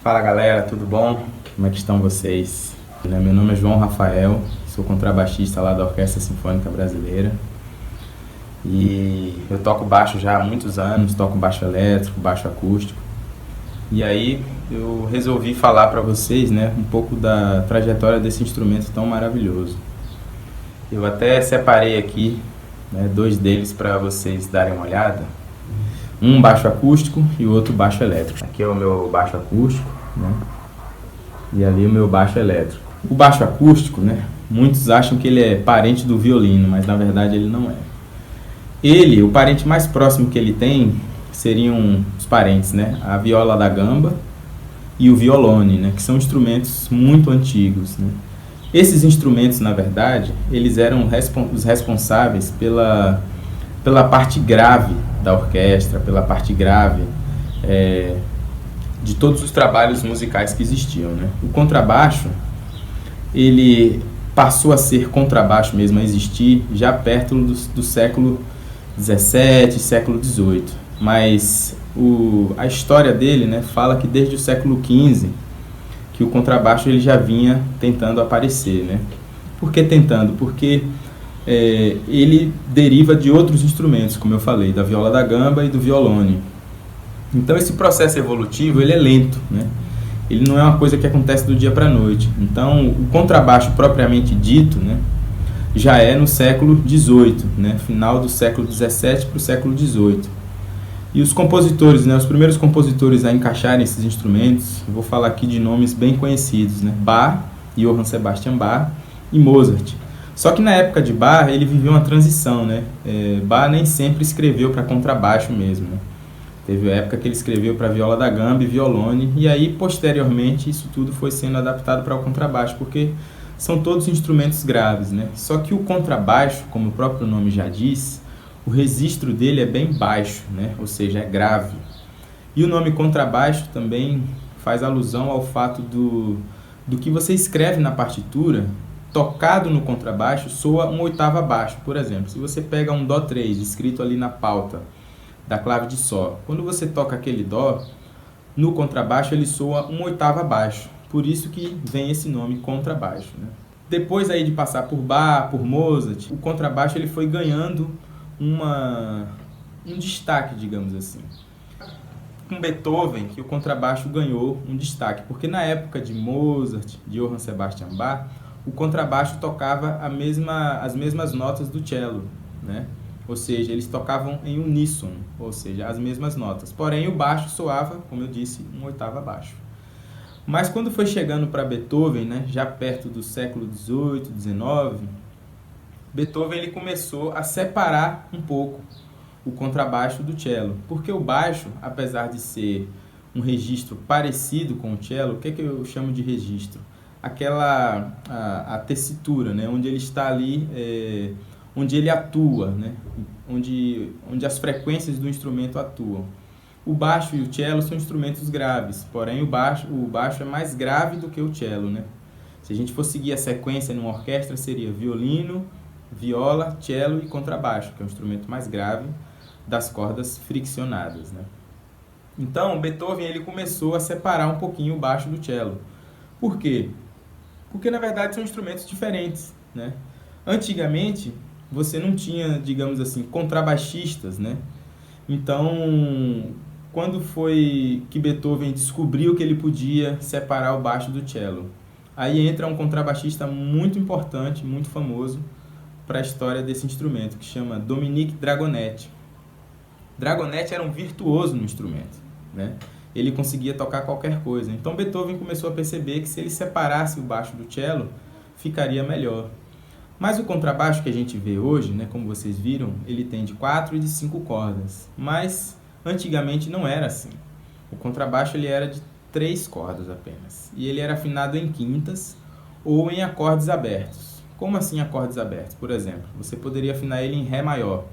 Fala galera, tudo bom? Como é que estão vocês? Meu nome é João Rafael, sou contrabaixista lá da Orquestra Sinfônica Brasileira e eu toco baixo já há muitos anos, toco baixo elétrico, baixo acústico. E aí eu resolvi falar para vocês, um pouco da trajetória desse instrumento tão maravilhoso. Eu até separei aqui, dois deles para vocês darem uma olhada. Um baixo acústico e o outro baixo elétrico. Aqui é o meu baixo acústico, e ali o meu baixo elétrico. O baixo acústico, muitos acham que ele é parente do violino, mas na verdade ele não é. Ele, o parente mais próximo que ele tem, seriam os parentes, a viola da gamba e o violone, que são instrumentos muito antigos, Esses instrumentos, na verdade, eles eram os responsáveis pela parte grave da orquestra, pela parte grave de todos os trabalhos musicais que existiam, O contrabaixo, ele passou a ser contrabaixo mesmo, a existir já perto do século XVII, século XVIII. Mas a história dele, fala que desde o século XV que o contrabaixo ele já vinha tentando aparecer, Por que tentando? Porque ele deriva de outros instrumentos, como eu falei, da viola da gamba e do violone. Então esse processo evolutivo ele é lento, Ele não é uma coisa que acontece do dia para a noite. Então o contrabaixo propriamente dito, já é no século XVIII, final do século XVII para o século XVIII. E os compositores, os primeiros compositores a encaixarem esses instrumentos, eu vou falar aqui de nomes bem conhecidos, Bach, Johann Sebastian Bach e Mozart. Só que na época de Bach, ele viveu uma transição, Bach nem sempre escreveu para contrabaixo mesmo, Teve a época que ele escreveu para viola da gamba e violone, e aí, posteriormente, isso tudo foi sendo adaptado para o contrabaixo, porque são todos instrumentos graves, Só que o contrabaixo, como o próprio nome já diz, o registro dele é bem baixo, Ou seja, é grave. E o nome contrabaixo também faz alusão ao fato do que você escreve na partitura, tocado no contrabaixo, soa uma oitava abaixo. Por exemplo, se você pega um Dó 3 escrito ali na pauta da clave de Sol, quando você toca aquele Dó, no contrabaixo ele soa uma oitava abaixo. Por isso que vem esse nome contrabaixo. Depois aí de passar por Bach, por Mozart, o contrabaixo ele foi ganhando um destaque, digamos assim. Com Beethoven, que o contrabaixo ganhou um destaque, porque na época de Mozart, de Johann Sebastian Bach, o contrabaixo tocava as mesmas notas do cello, Ou seja, eles tocavam em uníssono, ou seja, as mesmas notas. Porém, o baixo soava, como eu disse, uma oitava abaixo. Mas quando foi chegando para Beethoven, já perto do século XVIII, XIX, Beethoven ele começou a separar um pouco o contrabaixo do cello, porque o baixo, apesar de ser um registro parecido com o cello, o que eu chamo de registro? A tessitura, onde ele está ali, onde ele atua, onde as frequências do instrumento atuam. O baixo e o cello são instrumentos graves, porém o baixo é mais grave do que o cello, Se a gente for seguir a sequência numa orquestra, seria violino, viola, cello e contrabaixo, que é o instrumento mais grave das cordas friccionadas, Então, Beethoven ele começou a separar um pouquinho o baixo do cello. Por quê? Porque, na verdade, são instrumentos diferentes, Antigamente, você não tinha, digamos assim, contrabaixistas, Então, quando foi que Beethoven descobriu que ele podia separar o baixo do cello? Aí entra um contrabaixista muito importante, muito famoso para a história desse instrumento, que chama Dominique Dragonetti. Dragonetti era um virtuoso no instrumento, Ele conseguia tocar qualquer coisa. Então Beethoven começou a perceber que se ele separasse o baixo do cello, ficaria melhor. Mas o contrabaixo que a gente vê hoje, como vocês viram, ele tem de 4 e de 5 cordas. Mas antigamente não era assim. O contrabaixo ele era de 3 cordas apenas. E ele era afinado em quintas ou em acordes abertos. Como assim acordes abertos? Por exemplo, você poderia afinar ele em Ré maior.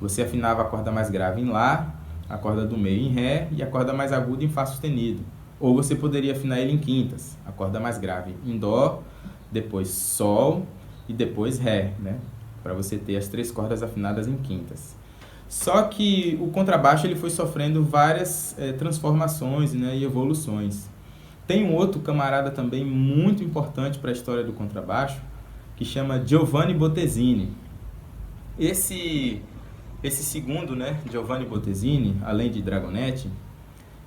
Você afinava a corda mais grave em Lá, a corda do meio em Ré e a corda mais aguda em Fá sustenido. Ou você poderia afinar ele em quintas, a corda mais grave em Dó, depois Sol e depois Ré, Para você ter as 3 cordas afinadas em quintas. Só que o contrabaixo ele foi sofrendo várias transformações e evoluções. Tem um outro camarada também muito importante para a história do contrabaixo, que chama Giovanni Bottesini. Esse segundo, né, Giovanni Bottesini, além de Dragonetti,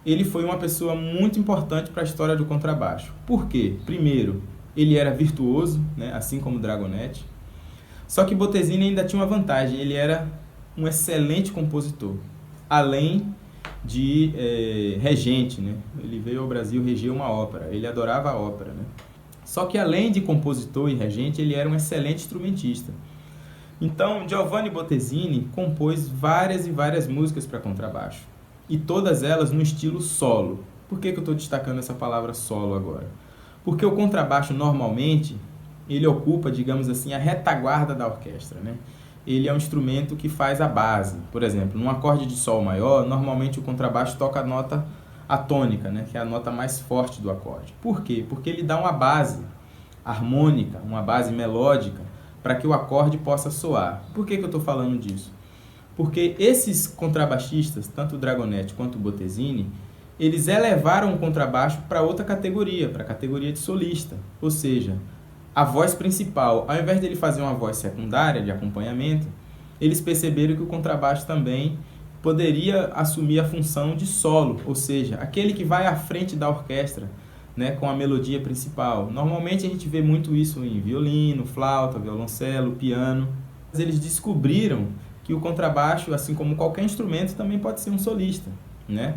ele foi uma pessoa muito importante para a história do contrabaixo. Por quê? Primeiro, ele era virtuoso, né, assim como Dragonetti. Só que Bottesini ainda tinha uma vantagem, ele era um excelente compositor, além de regente, né? Ele veio ao Brasil reger uma ópera, ele adorava a ópera, né? Só que além de compositor e regente, ele era um excelente instrumentista. Então, Giovanni Bottesini compôs várias e várias músicas para contrabaixo, e todas elas no estilo solo. Por que eu estou destacando essa palavra solo agora? Porque o contrabaixo, normalmente, ele ocupa, digamos assim, a retaguarda da orquestra, né? Ele é um instrumento que faz a base. Por exemplo, num acorde de sol maior, normalmente o contrabaixo toca a nota atônica, né? Que é a nota mais forte do acorde. Por quê? Porque ele dá uma base harmônica, uma base melódica, para que o acorde possa soar. Por que eu estou falando disso? Porque esses contrabaixistas, tanto o Dragonetti quanto o Bottesini, eles elevaram o contrabaixo para outra categoria, para a categoria de solista. Ou seja, a voz principal, ao invés de ele fazer uma voz secundária de acompanhamento, eles perceberam que o contrabaixo também poderia assumir a função de solo, ou seja, aquele que vai à frente da orquestra, né, com a melodia principal. Normalmente a gente vê muito isso em violino, flauta, violoncelo, piano. Mas eles descobriram que o contrabaixo, assim como qualquer instrumento, também pode ser um solista, né?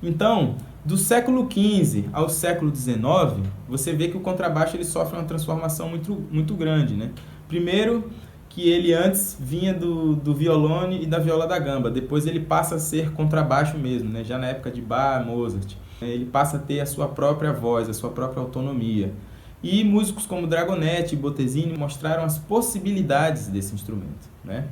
Então, do século XV ao século XIX, você vê que o contrabaixo ele sofre uma transformação muito grande, né? Primeiro, que ele antes vinha do violone e da viola da gamba, depois ele passa a ser contrabaixo mesmo, né? Já na época de Bach, Mozart. Ele passa a ter a sua própria voz, a sua própria autonomia. E músicos como Dragonetti e Bottesini mostraram as possibilidades desse instrumento, né?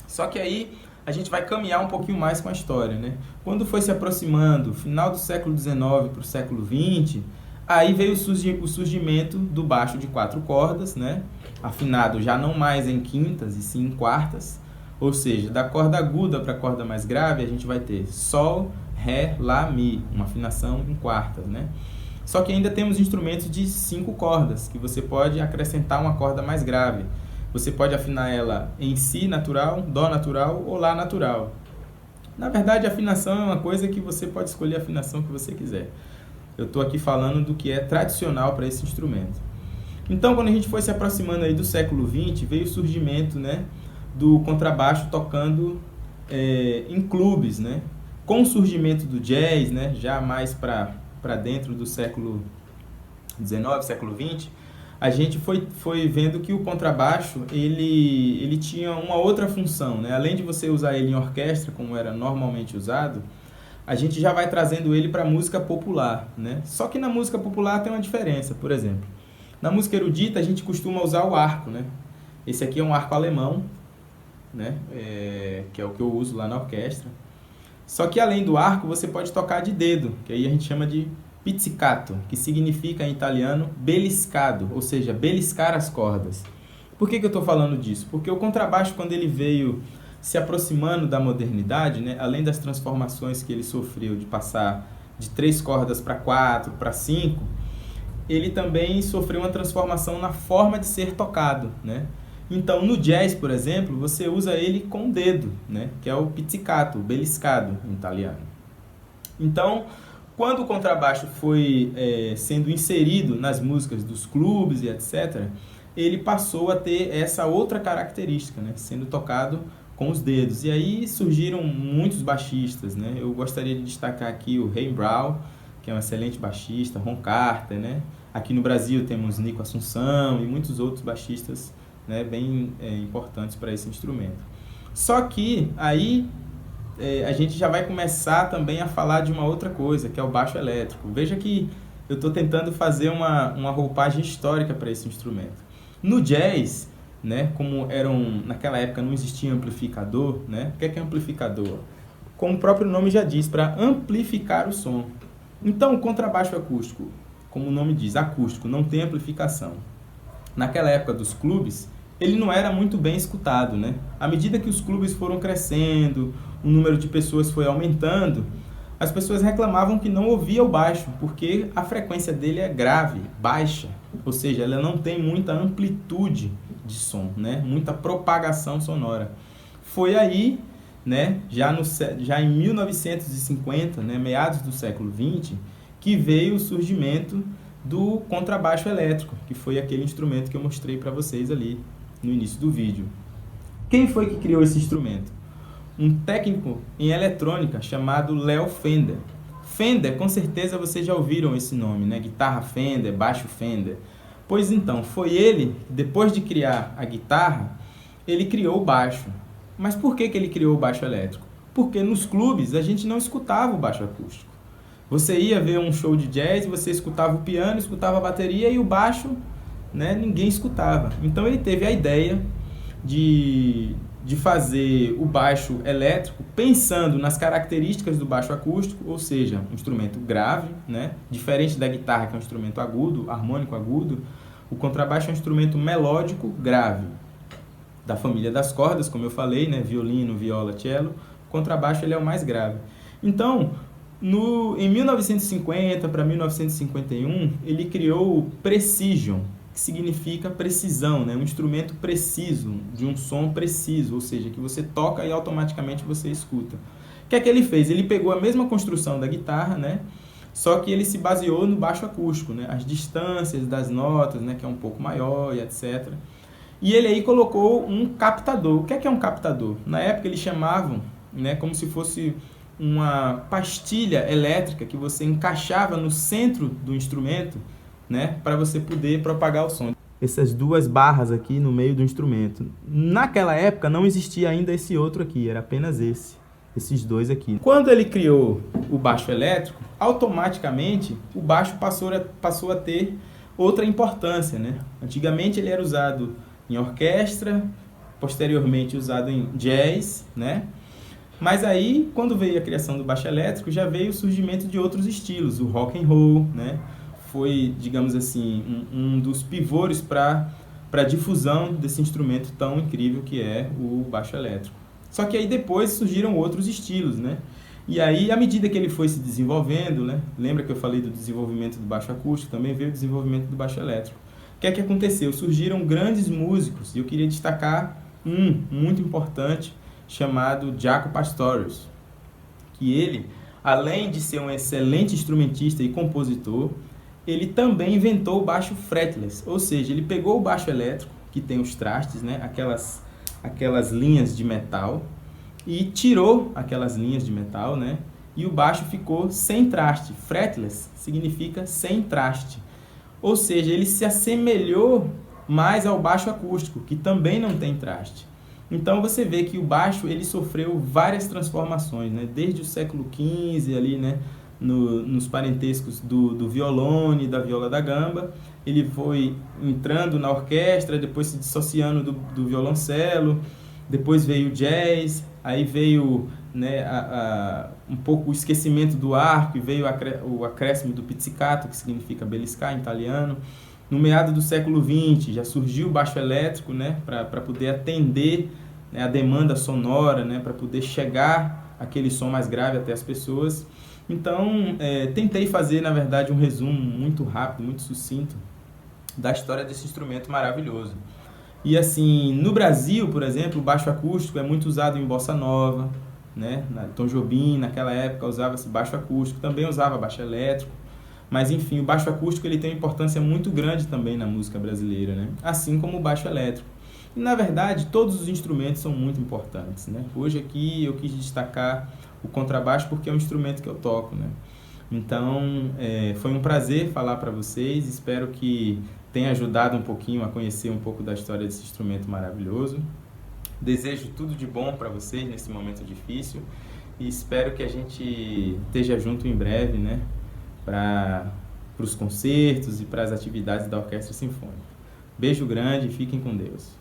Só que aí a gente vai caminhar um pouquinho mais com a história, né? Quando foi se aproximando, final do século XIX para o século XX, aí veio o surgimento do baixo de 4 cordas, né? Afinado já não mais em quintas e sim em quartas, ou seja, da corda aguda para a corda mais grave a gente vai ter Sol, Ré, Lá, Mi, uma afinação em quartas, né? Só que ainda temos instrumentos de 5 cordas, que você pode acrescentar uma corda mais grave. Você pode afinar ela em Si natural, Dó natural ou Lá natural. Na verdade, a afinação é uma coisa que você pode escolher a afinação que você quiser. Eu estou aqui falando do que é tradicional para esse instrumento. Então, quando a gente foi se aproximando aí do século XX, veio o surgimento, né, do contrabaixo tocando em clubes, né? Com o surgimento do jazz, né, já mais para dentro do século XIX, século XX, a gente foi vendo que o contrabaixo ele tinha uma outra função, né? Além de você usar ele em orquestra, como era normalmente usado, a gente já vai trazendo ele para a música popular, né? Só que na música popular tem uma diferença. Por exemplo, na música erudita a gente costuma usar o arco, né? Esse aqui é um arco alemão, né? Que é o que eu uso lá na orquestra. Só que além do arco você pode tocar de dedo, que aí a gente chama de pizzicato, que significa em italiano beliscado, ou seja, beliscar as cordas. Por que eu estou falando disso? Porque o contrabaixo, quando ele veio se aproximando da modernidade, né, além das transformações que ele sofreu de passar de 3 cordas para 4, para 5, ele também sofreu uma transformação na forma de ser tocado, né? Então, no jazz, por exemplo, você usa ele com o dedo, né, que é o pizzicato, o beliscado em italiano. Então, quando o contrabaixo foi sendo inserido nas músicas dos clubes e etc., ele passou a ter essa outra característica, né? Sendo tocado com os dedos. E aí surgiram muitos baixistas, né? Eu gostaria de destacar aqui o Ray Brown, que é um excelente baixista, Ron Carter, né? Aqui no Brasil temos Nico Assunção e muitos outros baixistas, né, bem importantes para esse instrumento. Só que aí a gente já vai começar também a falar de uma outra coisa, que é o baixo elétrico. Veja que eu estou tentando fazer uma roupagem histórica para esse instrumento. No jazz, né, como naquela época não existia amplificador, né? O que é amplificador? Como o próprio nome já diz, para amplificar o som. Então, o contrabaixo acústico, como o nome diz, acústico, não tem amplificação. Naquela época dos clubes, ele não era muito bem escutado, né? À medida que os clubes foram crescendo, o número de pessoas foi aumentando, as pessoas reclamavam que não ouvia o baixo, porque a frequência dele é grave, baixa, ou seja, ela não tem muita amplitude de som, né? Muita propagação sonora. Foi aí, né, já em 1950, né, meados do século XX, que veio o surgimento do contrabaixo elétrico, que foi aquele instrumento que eu mostrei para vocês ali no início do vídeo. Quem foi que criou esse instrumento? Um técnico em eletrônica chamado Léo Fender. Fender, com certeza vocês já ouviram esse nome, né? Guitarra Fender, baixo Fender. Pois então, foi ele, depois de criar a guitarra, ele criou o baixo. Mas por que ele criou o baixo elétrico? Porque nos clubes a gente não escutava o baixo acústico. Você ia ver um show de jazz, você escutava o piano, escutava a bateria e o baixo, né, ninguém escutava. Então ele teve a ideia de fazer o baixo elétrico pensando nas características do baixo acústico, ou seja, um instrumento grave, né? Diferente da guitarra, que é um instrumento agudo, harmônico agudo, o contrabaixo é um instrumento melódico grave, da família das cordas, como eu falei, né? Violino, viola, cello. O contrabaixo ele é o mais grave. Então, em 1950 para 1951, ele criou o Precision, que significa precisão, né? Um instrumento preciso, de um som preciso, ou seja, que você toca e automaticamente você escuta. O que é que ele fez? Ele pegou a mesma construção da guitarra, né? Só que ele se baseou no baixo acústico, né? As distâncias das notas, né? Que é um pouco maior e etc. E ele aí colocou um captador. O que é um captador? Na época eles chamavam, né, como se fosse uma pastilha elétrica que você encaixava no centro do instrumento, né, para você poder propagar o som. Essas duas barras aqui no meio do instrumento. Naquela época não existia ainda esse outro aqui, era apenas esses dois aqui. Quando ele criou o baixo elétrico, automaticamente o baixo passou a ter outra importância, né? Antigamente ele era usado em orquestra, posteriormente usado em jazz, né? Mas aí, quando veio a criação do baixo elétrico, já veio o surgimento de outros estilos, o rock and roll, né? Foi, digamos assim, um dos pivôs para a difusão desse instrumento tão incrível que é o baixo elétrico. Só que aí depois surgiram outros estilos, né? E aí, à medida que ele foi se desenvolvendo, né? Lembra que eu falei do desenvolvimento do baixo acústico? Também veio o desenvolvimento do baixo elétrico. O que é que aconteceu? Surgiram grandes músicos, e eu queria destacar um muito importante, chamado Jaco Pastorius, que ele, além de ser um excelente instrumentista e compositor, ele também inventou o baixo fretless, ou seja, ele pegou o baixo elétrico, que tem os trastes, né, aquelas linhas de metal, e tirou aquelas linhas de metal, né, e o baixo ficou sem traste. Fretless significa sem traste, ou seja, ele se assemelhou mais ao baixo acústico, que também não tem traste. Então você vê que o baixo ele sofreu várias transformações, né? Desde o século XV, ali, né? Nos parentescos do violone e da viola da gamba, ele foi entrando na orquestra, depois se dissociando do violoncelo, depois veio o jazz, aí veio, né, um pouco o esquecimento do arco, e veio o acréscimo do pizzicato, que significa beliscar em italiano. No meado do século XX já surgiu o baixo elétrico, né, para poder atender, né, a demanda sonora, né, para poder chegar aquele som mais grave até as pessoas. Então, tentei fazer, na verdade, um resumo muito rápido, muito sucinto da história desse instrumento maravilhoso. E assim, no Brasil, por exemplo, o baixo acústico é muito usado em bossa nova, né? Tom Jobim, naquela época, usava-se baixo acústico, também usava baixo elétrico. Mas, enfim, o baixo acústico ele tem uma importância muito grande também na música brasileira, né? Assim como o baixo elétrico. E, na verdade, todos os instrumentos são muito importantes, né? Hoje aqui eu quis destacar o contrabaixo porque é um instrumento que eu toco, né? Então, foi um prazer falar para vocês. Espero que tenha ajudado um pouquinho a conhecer um pouco da história desse instrumento maravilhoso. Desejo tudo de bom para vocês nesse momento difícil e espero que a gente esteja junto em breve, né? Para os concertos e para as atividades da Orquestra Sinfônica. Beijo grande e fiquem com Deus.